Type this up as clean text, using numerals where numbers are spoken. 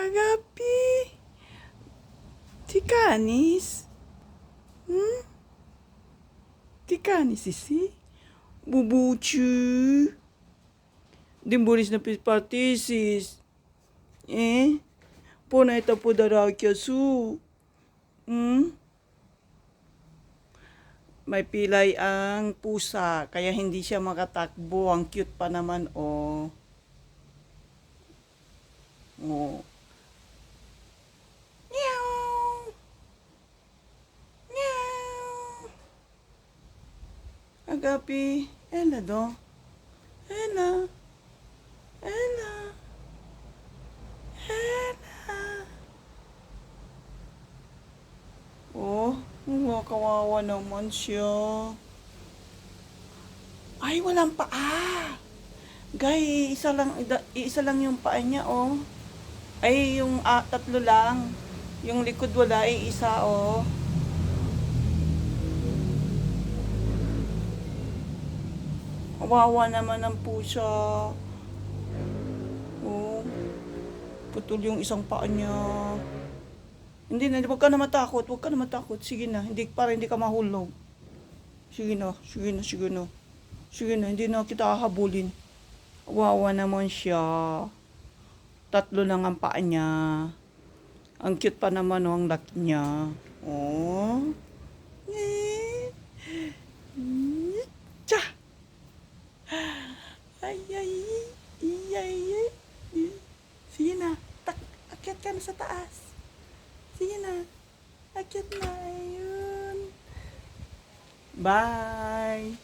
Agapi. Tikanis. Tikanis isi. Bubucu. Dimbulis na patisis. Puna ito po darakya su. May pilay ang pusa, kaya hindi siya makatakbo. Ang cute pa naman, oh. Oh. Meow. Meow. Agapi, ela do. Ela. Ela. Ela. Oh, kawawa naman siya. Ay, walang paa. Gay, isa lang yung paa niya, oh. Ay, yung tatlo lang. Yung likod wala, isa, oh. Kawawa naman ang pusa. Oh, putol yung isang paa niya. Hindi na, huwag ka na matakot, huwag ka na matakot. Sige na, para hindi ka mahulog. Sige na, sige na, sige na. Sige na, hindi na kita hahabulin. Wawa naman siya. Tatlo lang ang paa niya. Ang cute pa naman, oh, ang laki niya. Oh. Tsa! Ay, ay, ay, ay, ay. Sige na, akyat ka na sa taas. Sige na. Akyat na. Ayun. Bye.